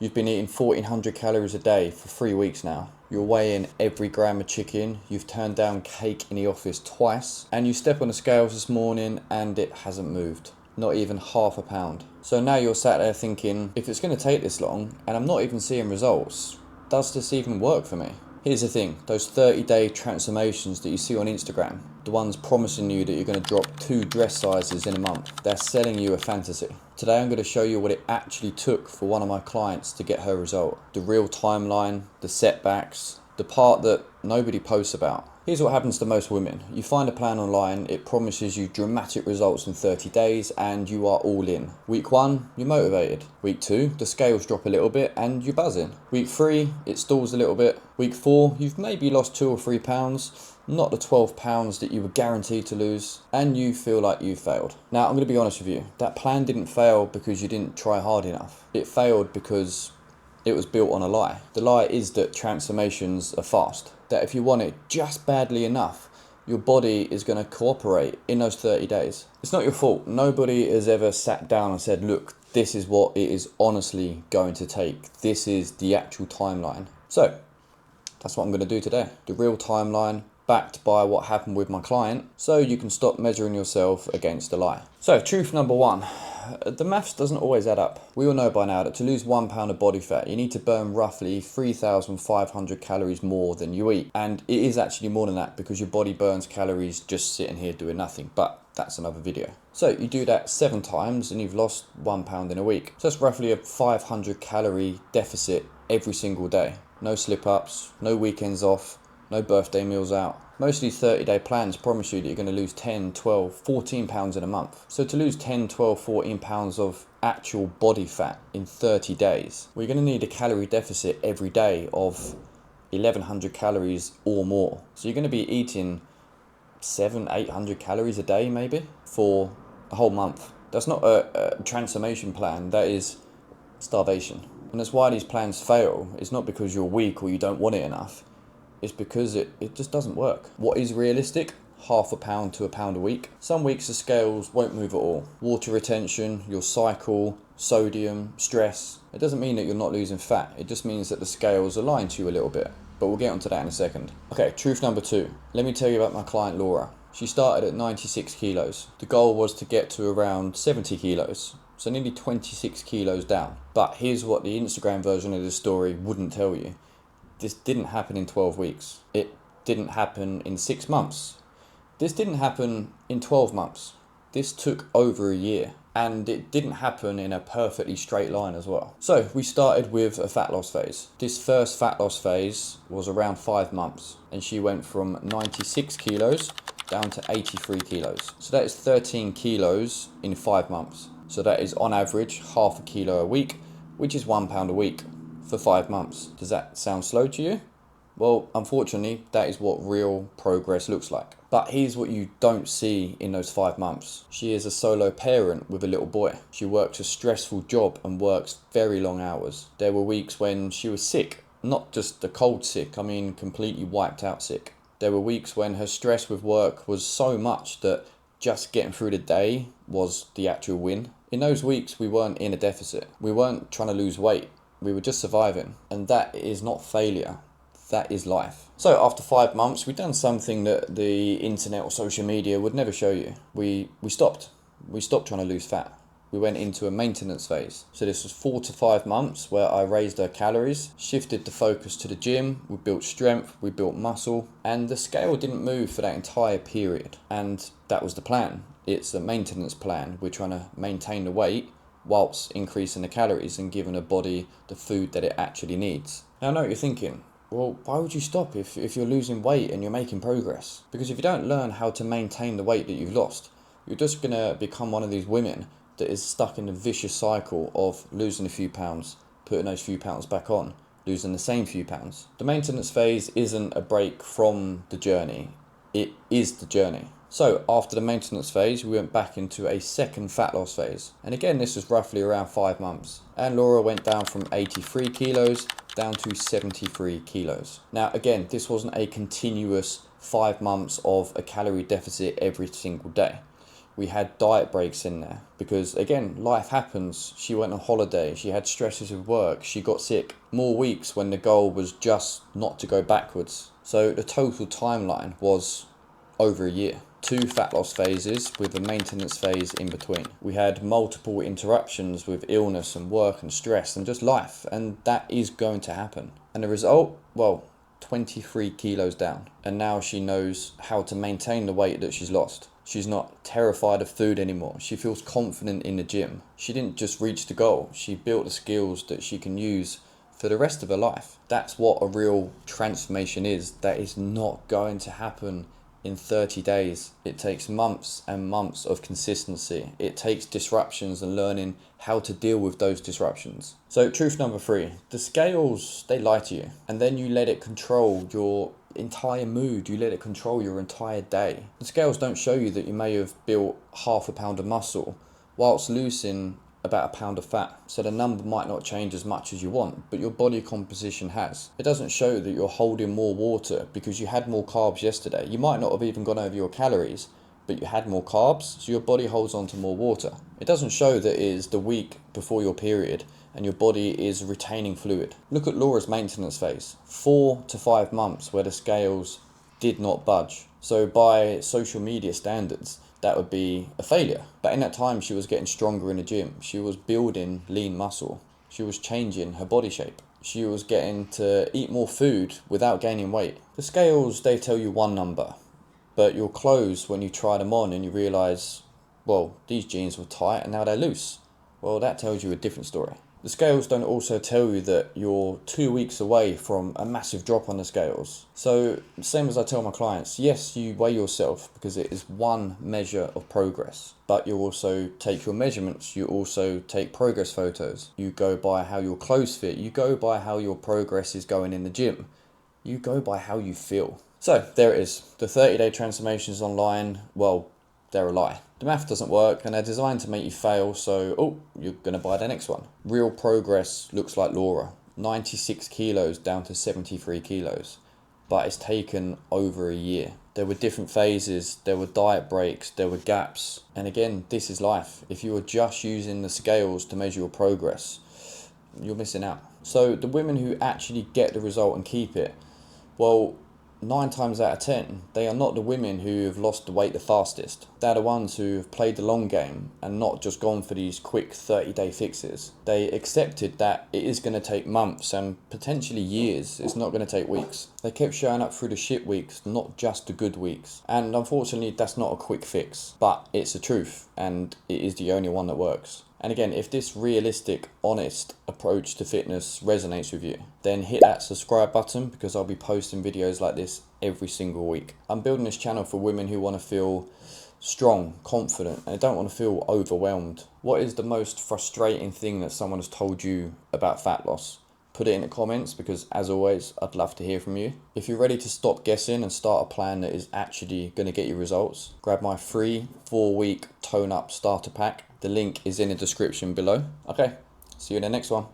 You've been eating 1400 calories a day for 3 weeks now. You're weighing every gram of chicken. You've turned down cake in the office twice. And you step on the scales this morning and it hasn't moved. Not even half a pound. So now you're sat there thinking, if it's going to take this long and I'm not even seeing results, does this even work for me? Here's the thing, those 30-day transformations that you see on Instagram, the ones promising you that you're going to drop 2 dress sizes in a month, they're selling you a fantasy. Today I'm going to show you what it actually took for one of my clients to get her result. The real timeline, the setbacks, the part that nobody posts about. Here's what happens to most women. You find a plan online, it promises you dramatic results in 30 days and you are all in. Week 1, you're motivated. Week 2, the scales drop a little bit and you're buzzing. Week 3, it stalls a little bit. Week 4, you've maybe lost 2 or 3 pounds, not the 12 pounds that you were guaranteed to lose, and you feel like you failed. Now, I'm going to be honest with you. That plan didn't fail because you didn't try hard enough. It failed because it was built on a lie. The lie is that transformations are fast. That if you want it just badly enough, your body is going to cooperate in those 30 days. It's not your fault. Nobody has ever sat down and said, look, this is what it is honestly going to take. This is the actual timeline. So that's what I'm going to do today. The real timeline backed by what happened with my client, so you can stop measuring yourself against the lie. So truth number 1. The maths doesn't always add up. We all know by now that to lose 1 pound of body fat, you need to burn roughly 3,500 calories more than you eat. And it is actually more than that because your body burns calories just sitting here doing nothing. But that's another video. So you do that 7 times and you've lost 1 pound in a week. So that's roughly a 500 calorie deficit every single day. No slip ups, no weekends off, no birthday meals out. Most of these 30-day plans promise you that you're going to lose 10, 12, 14 pounds in a month. So to lose 10, 12, 14 pounds of actual body fat in 30 days, we're going to need a calorie deficit every day of 1,100 calories or more. So you're going to be eating 700, 800 calories a day maybe for a whole month. That's not a transformation plan, that is starvation. And that's why these plans fail. It's not because you're weak or you don't want it enough. It's because it just doesn't work. What is realistic? Half a pound to a pound a week. Some weeks the scales won't move at all. Water retention, your cycle, sodium, stress. It doesn't mean that you're not losing fat. It just means that the scales are lying to you a little bit. But we'll get onto that in a second. Okay, truth number 2. Let me tell you about my client Laura. She started at 96 kilos. The goal was to get to around 70 kilos. So nearly 26 kilos down. But here's what the Instagram version of this story wouldn't tell you. This didn't happen in 12 weeks. It didn't happen in 6 months. This didn't happen in 12 months. This took over a year. And it didn't happen in a perfectly straight line as well. So we started with a fat loss phase. This first fat loss phase was around 5 months. And she went from 96 kilos down to 83 kilos. So that is 13 kilos in 5 months. So that is on average half a kilo a week, which is 1 pound a week. For 5 months. Does that sound slow to you? Well, unfortunately, that is what real progress looks like. But here's what you don't see in those 5 months. She is a solo parent with a little boy. She works a stressful job and works very long hours. There were weeks when she was sick, not just a cold sick, I mean completely wiped out sick. There were weeks when her stress with work was so much that just getting through the day was the actual win. In those weeks, we weren't in a deficit. We weren't trying to lose weight. We were just surviving, and that is not failure, that is life. So after 5 months, we'd done something that the internet or social media would never show you. We stopped trying to lose fat. We went into a maintenance phase. So this was 4 to 5 months where I raised our calories, shifted the focus to the gym, we built strength, we built muscle, and the scale didn't move for that entire period. And that was the plan. It's a maintenance plan. We're trying to maintain the weight whilst increasing the calories and giving the body the food that it actually needs. Now I know what you're thinking, well, why would you stop if you're losing weight and you're making progress? Because if you don't learn how to maintain the weight that you've lost, you're just going to become one of these women that is stuck in a vicious cycle of losing a few pounds, putting those few pounds back on, losing the same few pounds. The maintenance phase isn't a break from the journey, it is the journey. So after the maintenance phase, we went back into a second fat loss phase. And again, this was roughly around 5 months. And Laura went down from 83 kilos down to 73 kilos. Now, again, this wasn't a continuous 5 months of a calorie deficit every single day. We had diet breaks in there because, again, life happens. She went on holiday, she had stresses with work, she got sick. More weeks when the goal was just not to go backwards. So the total timeline was over a year. 2 fat loss phases with a maintenance phase in between. We had multiple interruptions with illness and work and stress and just life, and that is going to happen. And the result, well, 23 kilos down. And now she knows how to maintain the weight that she's lost. She's not terrified of food anymore. She feels confident in the gym. She didn't just reach the goal, she built the skills that she can use for the rest of her life. That's what a real transformation is. That is not going to happen in 30 days. It takes months and months of consistency. It takes disruptions and learning how to deal with those disruptions. So truth number 3, the scales, they lie to you, and then you let it control your entire mood. You let it control your entire day. The scales don't show you that you may have built half a pound of muscle whilst losing about a pound of fat. So the number might not change as much as you want, but your body composition has. It doesn't show that you're holding more water because you had more carbs yesterday. You might not have even gone over your calories, but you had more carbs, so your body holds on to more water. It doesn't show that it is the week before your period and your body is retaining fluid. Look at Laura's maintenance phase, 4 to 5 months where the scales did not budge. So by social media standards, that would be a failure. But in that time, she was getting stronger in the gym. She was building lean muscle. She was changing her body shape. She was getting to eat more food without gaining weight. The scales, they tell you one number, but your clothes, when you try them on and you realize, well, these jeans were tight and now they're loose. Well, that tells you a different story. The scales don't also tell you that you're 2 weeks away from a massive drop on the scales. So, same as I tell my clients, yes, you weigh yourself because it is one measure of progress, but you also take your measurements, you also take progress photos, you go by how your clothes fit, you go by how your progress is going in the gym, you go by how you feel. So, there it is. The 30-day transformations online, well, they're a lie. The math doesn't work and they're designed to make you fail, so you're going to buy the next one. Real progress looks like Laura, 96 kilos down to 73 kilos, but it's taken over a year. There were different phases, there were diet breaks, there were gaps, and again, this is life. If you are just using the scales to measure your progress, you're missing out. So the women who actually get the result and keep it, well, 9 times out of 10, they are not the women who have lost the weight the fastest. They're the ones who have played the long game and not just gone for these quick 30-day fixes. They accepted that it is going to take months and potentially years. It's not going to take weeks. They kept showing up through the shit weeks, not just the good weeks. And unfortunately, that's not a quick fix, but it's the truth and it is the only one that works. And again, if this realistic, honest approach to fitness resonates with you, then hit that subscribe button because I'll be posting videos like this every single week. I'm building this channel for women who want to feel strong, confident, and don't want to feel overwhelmed. What is the most frustrating thing that someone has told you about fat loss? Put it in the comments because, as always, I'd love to hear from you. If you're ready to stop guessing and start a plan that is actually going to get you results, grab my free 4-week tone up starter pack. The link is in the description below. Okay, see you in the next one.